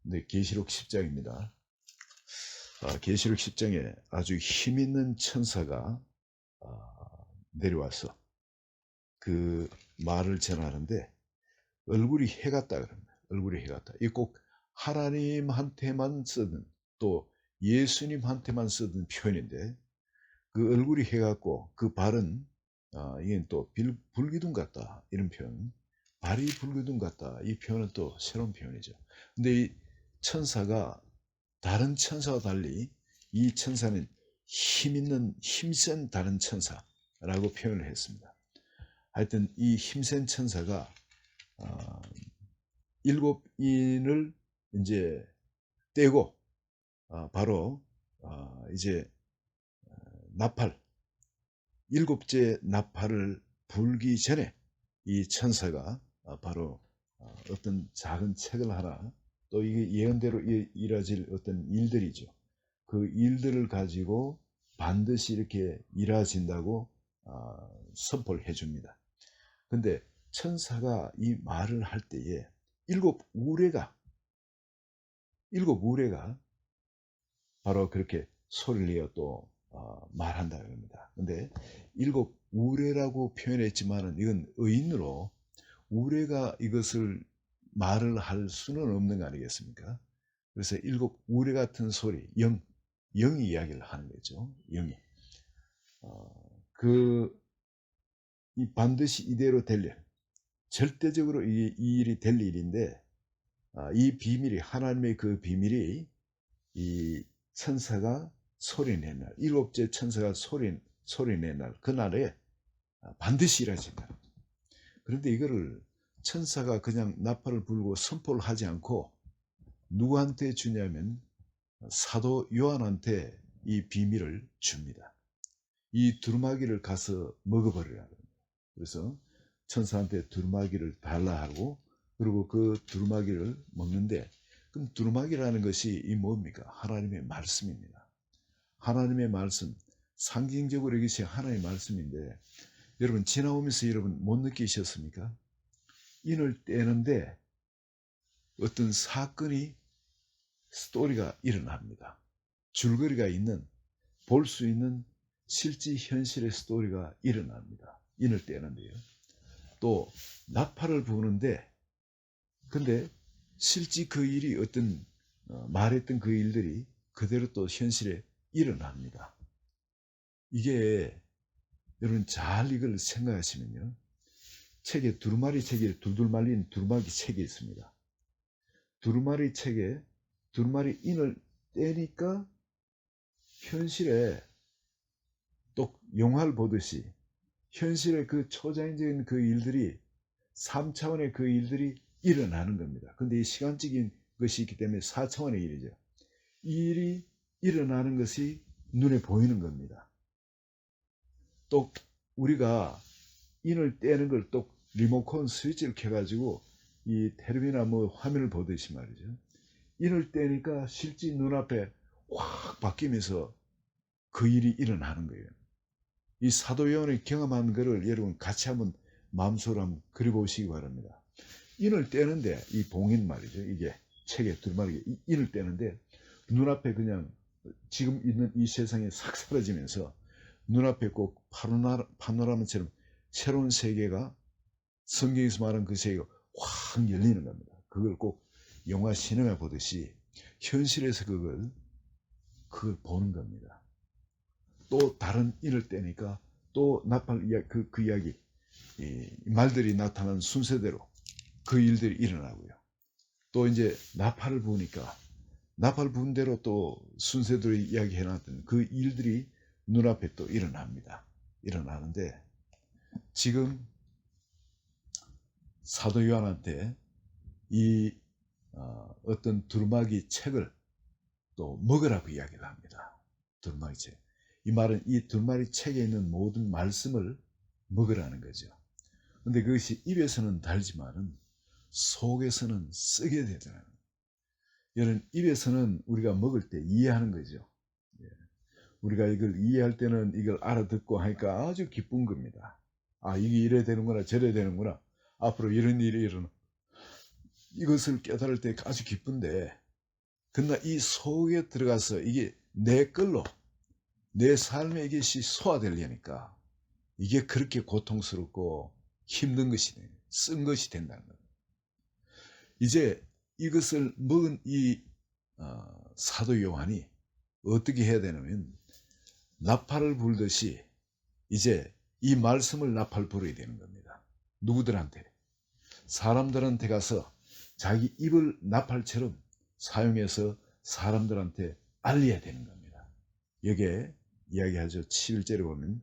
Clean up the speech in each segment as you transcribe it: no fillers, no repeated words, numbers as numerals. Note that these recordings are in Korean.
네, 계시록 10장입니다. 계시록 10장에 아주 힘있는 천사가 내려와서 그 말을 전하는데 얼굴이 해 같다 그럽니다. 얼굴이 해 같다. 이 꼭 하나님한테만 쓰는, 또 예수님한테만 쓰던 표현인데, 그 얼굴이 해 같고 그 발은 이게 또 불기둥 같다, 이런 표현. 발이 불기둥 같다, 이 표현은 또 새로운 표현이죠. 근데 이 천사가 다른 천사와 달리 이 천사는 힘있는, 힘센 다른 천사라고 표현을 했습니다. 하여튼 이 힘센 천사가 일곱 인을 이제 떼고 바로 이제 나팔, 일곱째 나팔을 불기 전에 이 천사가 바로 어떤 작은 책을 하나, 또 이게 예언대로 이뤄질 어떤 일들이죠. 그 일들을 가지고 반드시 이렇게 이루어진다고 선포를 해줍니다. 근데 천사가 이 말을 할 때에 일곱 우레가 바로 그렇게 소리를 내어 또 말한다 그럽니다. 근데 일곱 우레라고 표현했지만은 이건 의인으로 우레가 이것을 말을 할 수는 없는 거 아니겠습니까? 그래서 일곱 우레 같은 소리, 영이 이야기를 하는 거죠. 영이. 이 반드시 이대로 될 일, 절대적으로 이 일이 될 일인데, 이 비밀이, 하나님의 그 비밀이 이 천사가 소리낸 날, 일곱째 천사가 소리낸 날, 그날에 반드시 이루어진다. 그런데 이거를 천사가 그냥 나팔을 불고 선포를 하지 않고 누구한테 주냐면 사도 요한한테 이 비밀을 줍니다. 이 두루마기를 가서 먹어버리라. 그래서 천사한테 두루마기를 달라 하고, 그리고 그 두루마기를 먹는데, 그럼 두루마기라는 것이 이 뭡니까? 하나님의 말씀입니다. 하나님의 말씀, 상징적으로 이것이 하나님의 말씀인데, 여러분 지나오면서 여러분 못 느끼셨습니까? 인을 떼는데 어떤 사건이, 스토리가 일어납니다. 줄거리가 있는, 볼 수 있는 실제 현실의 스토리가 일어납니다. 인을 떼는데요. 또 나팔을 부는데, 근데 실제 그 일이 어떤 말했던 그 일들이 그대로 또 현실에 일어납니다. 이게 여러분 잘 이걸 생각하시면요, 책에 두루마리 책에 둘둘 말린 두루마기 책이 있습니다. 두루마리 책에 두루마리 인을 떼니까 현실에 또 영화를 보듯이 현실의 그 초자연적인 그 일들이, 3차원의 그 일들이 일어나는 겁니다. 근데 이 시간적인 것이 있기 때문에 4차원의 일이죠. 이 일이 일어나는 것이 눈에 보이는 겁니다. 또 우리가 인을 떼는 걸 또 리모컨 스위치를 켜가지고 이 텔레비나 뭐 화면을 보듯이 말이죠. 인을 떼니까 실제 눈앞에 확 바뀌면서 그 일이 일어나는 거예요. 이 사도 요한이 경험한 것을 여러분 같이 한번 마음속으로 한번 그려보시기 바랍니다. 인을 떼는데, 이 봉인 말이죠. 이게 책에 두루마리 인을 떼는데 눈앞에 그냥 지금 있는 이 세상에 싹 사라지면서 눈앞에 꼭 파노라마처럼 새로운 세계가, 성경에서 말한 그 세계가 확 열리는 겁니다. 그걸 꼭 영화 시네마 보듯이 현실에서 그걸 보는 겁니다. 또 다른 인을 떼니까 또 나팔 그 이야기, 이 말들이 나타난 순서대로 그 일들이 일어나고요. 또 이제 나팔을 부으니까 나팔 부은 대로 또 순서대로 이야기해놨던 그 일들이 눈앞에 또 일어납니다. 일어나는데, 지금 사도 요한한테 이 어떤 두루마기 책을 또 먹으라고 이야기를 합니다. 두루마기 책. 이 말은 이 두루마기 책에 있는 모든 말씀을 먹으라는 거죠. 근데 그것이 입에서는 달지만은 속에서는 쓰게 되잖아요. 이런 입에서는 우리가 먹을 때 이해하는 거죠. 우리가 이걸 이해할 때는 이걸 알아듣고 하니까 아주 기쁜 겁니다. 이게 이래 되는구나, 저래 되는구나, 앞으로 이런 일이 일어나, 이것을 깨달을 때 아주 기쁜데, 그러나 이 속에 들어가서 이게 내 걸로 내 삶에 이것이 소화되려니까 이게 그렇게 고통스럽고 힘든 것이 돼요. 쓴 것이 된다는 거예요. 이제 이것을 먹은 이 사도 요한이 어떻게 해야 되냐면 나팔을 불듯이 이제 이 말씀을 나팔 불어야 되는 겁니다. 누구들한테? 사람들한테 가서 자기 입을 나팔처럼 사용해서 사람들한테 알려야 되는 겁니다. 여기에 이야기하죠. 11절에 보면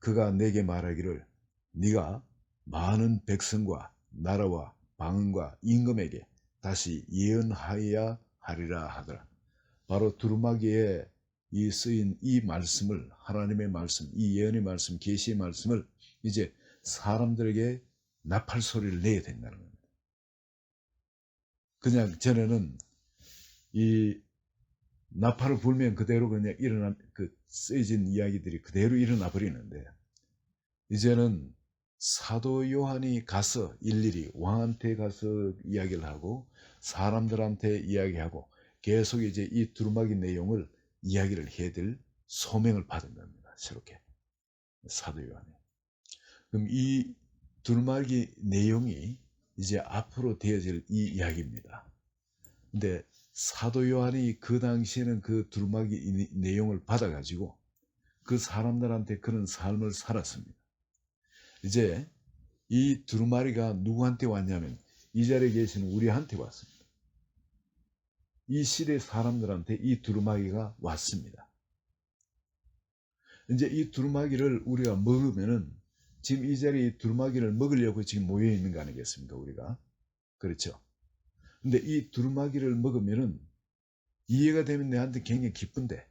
그가 내게 말하기를 네가 많은 백성과 나라와 방언과 임금에게 다시 예언하여야 하리라 하더라. 바로 두루마기에 이 쓰인 이 말씀을, 하나님의 말씀, 이 예언의 말씀, 계시의 말씀을 이제 사람들에게 나팔 소리를 내야 된다는 겁니다. 그냥 전에는 이 나팔을 불면 그대로 그냥 쓰여진 이야기들이 그대로 일어나 버리는데, 이제는 사도 요한이 가서 일일이 왕한테 가서 이야기를 하고 사람들한테 이야기하고 계속 이제 이 두루마기 내용을 이야기를 해야 될 소명을 받은 겁니다. 새롭게 사도 요한이. 그럼 이 두루마기 내용이 이제 앞으로 되어질 이 이야기입니다. 근데 사도 요한이 그 당시에는 그 두루마기 내용을 받아가지고 그 사람들한테 그런 삶을 살았습니다. 이제 이 두루마리가 누구한테 왔냐면 이 자리에 계시는 우리한테 왔습니다. 이 시대 사람들한테 이 두루마기가 왔습니다. 이제 이 두루마기를 우리가 먹으면은 지금 이 자리에 두루마기를 먹으려고 지금 모여 있는 거 아니겠습니까? 우리가. 그렇죠. 근데 이 두루마기를 먹으면은 이해가 되면 내한테 굉장히 기쁜데,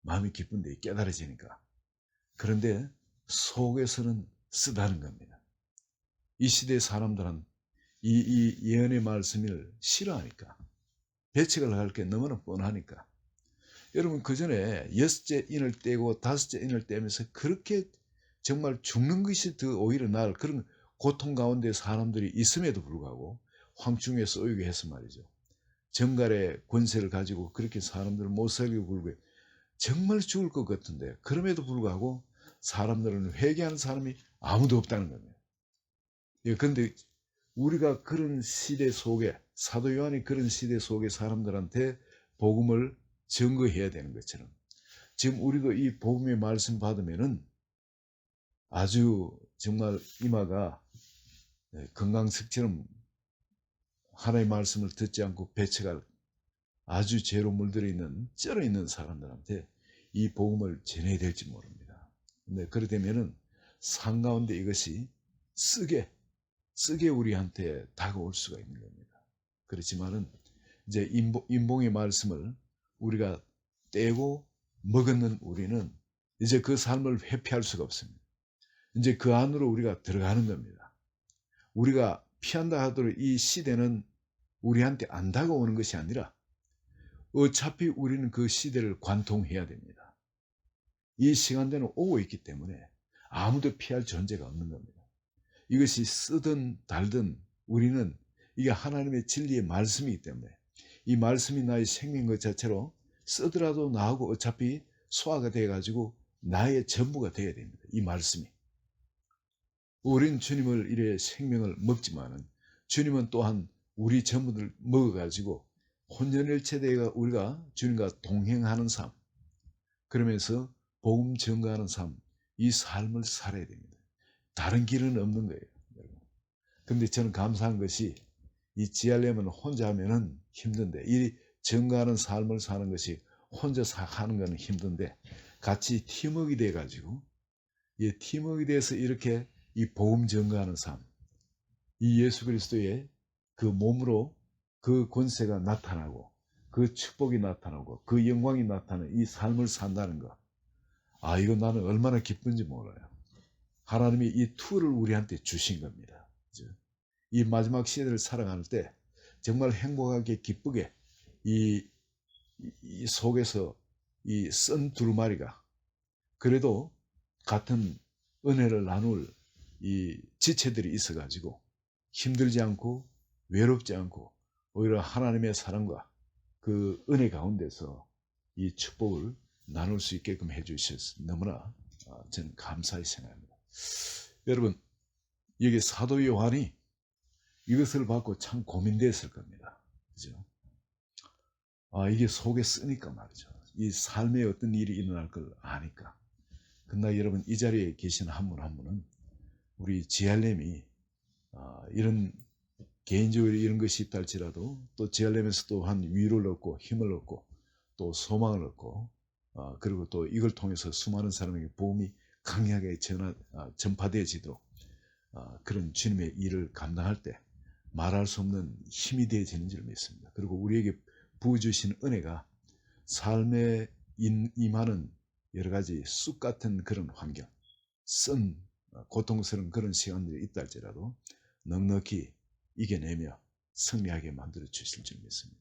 마음이 기쁜데 깨달아지니까. 그런데 속에서는 쓰다는 겁니다. 이 시대 사람들은 이 예언의 말씀을 싫어하니까, 배척을 할 게 너무나 뻔하니까. 여러분, 그 전에 6째 인을 떼고 5째 인을 떼면서 그렇게 정말 죽는 것이 더 오히려 나을 그런 고통 가운데 사람들이 있음에도 불구하고 황충에 쏘이게 해서 말이죠. 정갈의 권세를 가지고 그렇게 사람들을 못 살게 굴고 정말 죽을 것 같은데, 그럼에도 불구하고 사람들은 회개하는 사람이 아무도 없다는 겁니다. 그런데 우리가 그런 시대 속에, 사도 요한이 그런 시대 속에 사람들한테 복음을 증거해야 되는 것처럼 지금 우리도 이 복음의 말씀 받으면은 아주 정말 이마가 건강석처럼 하나님의 말씀을 듣지 않고 배척할 아주 죄로 물들어 있는 쩔어 있는 사람들한테 이 복음을 전해야 될지 모릅니다. 근데 그러되면은 상 가운데 이것이 쓰게 우리한테 다가올 수가 있는 겁니다. 그렇지만은 이제 인봉의 말씀을 우리가 떼고 먹었는 우리는 이제 그 삶을 회피할 수가 없습니다. 이제 그 안으로 우리가 들어가는 겁니다. 우리가 피한다 하더라도 이 시대는 우리한테 안 다가오는 것이 아니라 어차피 우리는 그 시대를 관통해야 됩니다. 이 시간대는 오고 있기 때문에 아무도 피할 존재가 없는 겁니다. 이것이 쓰든 달든 우리는 이게 하나님의 진리의 말씀이기 때문에 이 말씀이 나의 생명인 것 자체로 쓰더라도 나하고 어차피 소화가 돼가지고 나의 전부가 되어야 됩니다. 이 말씀이. 우린 주님을 이래 생명을 먹지만은 주님은 또한 우리 전부를 먹어가지고 혼연일체대가 우리가 주님과 동행하는 삶, 그러면서 복음 전가하는 삶, 이 삶을 살아야 됩니다. 다른 길은 없는 거예요. 그런데 저는 감사한 것이 이 지하려면 혼자 하면은 힘든데 이 전가하는 삶을 사는 것이 혼자 하는 것은 힘든데 같이 팀워크가 돼가지고 이 팀워크가 돼서 이렇게 이 복음 전가하는 삶, 이 예수 그리스도의 그 몸으로 그 권세가 나타나고 그 축복이 나타나고 그 영광이 나타나는 이 삶을 산다는 것, 이거 나는 얼마나 기쁜지 몰라요. 하나님이 이 툴을 우리한테 주신 겁니다. 이 마지막 시대를 살아갈 때 정말 행복하게 기쁘게 이 속에서 이 쓴 두루마리가 그래도 같은 은혜를 나눌 이 지체들이 있어가지고 힘들지 않고 외롭지 않고 오히려 하나님의 사랑과 그 은혜 가운데서 이 축복을 나눌 수 있게끔 해주셔서 너무나 저는 감사히 생각합니다. 여러분, 여기 사도 요한이 이것을 받고 참 고민되었을 겁니다. 그죠? 이게 속에 쓰니까 말이죠. 이 삶에 어떤 일이 일어날 걸 아니까. 그러나 여러분, 이 자리에 계신 한 분 한 분은 우리 지알렘이 이런 개인적으로 이런 것이 있다 할지라도 또 지알렘에서 또한 위로를 얻고 힘을 얻고 또 소망을 얻고 그리고 또 이걸 통해서 수많은 사람에게 복음이 강하게 전파되어지도록 그런 주님의 일을 감당할 때 말할 수 없는 힘이 되어지는 줄 믿습니다. 그리고 우리에게 부어주신 은혜가 삶에 임하는 여러 가지 쑥 같은 그런 환경, 고통스러운 그런 시간들이 있다 할지라도 넉넉히 이겨내며 승리하게 만들어 주실 줄 믿습니다.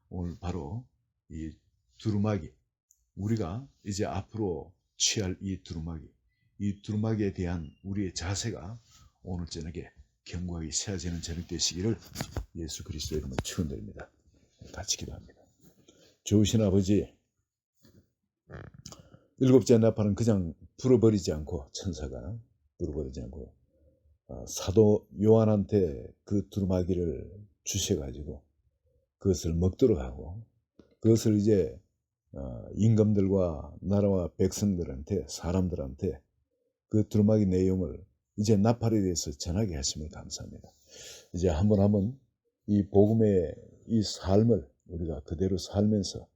오늘 바로 이 두루마기, 우리가 이제 앞으로 취할 이 두루마기에 대한 우리의 자세가 오늘 저녁에 견고하게 세워지는 저녁 되시기를 예수 그리스도의 이름으로 축원드립니다. 같이 기도합니다. 좋으신 아버지, 일곱째 나팔은 그냥 불어버리지 않고, 천사가 불어버리지 않고 사도 요한한테 그 두루마기를 주셔가지고 그것을 먹도록 하고, 그것을 이제 임금들과 나라와 백성들한테, 사람들한테 그 두루마기 내용을 이제 나팔에 대해서 전하게 하심을 감사합니다. 이제 한번 한번 이 복음의 이 삶을 우리가 그대로 살면서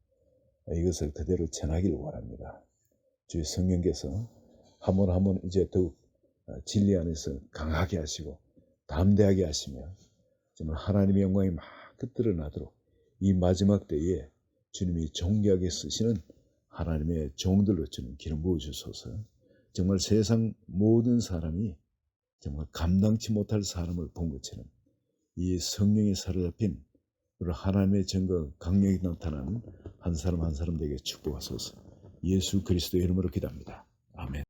이것을 그대로 전하기를 원합니다. 주의 성령께서 한번 한번 이제 더욱 진리 안에서 강하게 하시고 담대하게 하시며 정말 하나님의 영광이 막 드러나도록 이 마지막 때에 주님이 존귀하게 쓰시는 하나님의 종들로 주는 기름 부어주소서. 정말 세상 모든 사람이 정말 감당치 못할 사람을 본 것처럼 이 성령에 사로잡힌 하나님의 증거 강력히 나타나는 한 사람 한 사람 되게 축복하소서. 예수 그리스도의 이름으로 기도합니다. 아멘.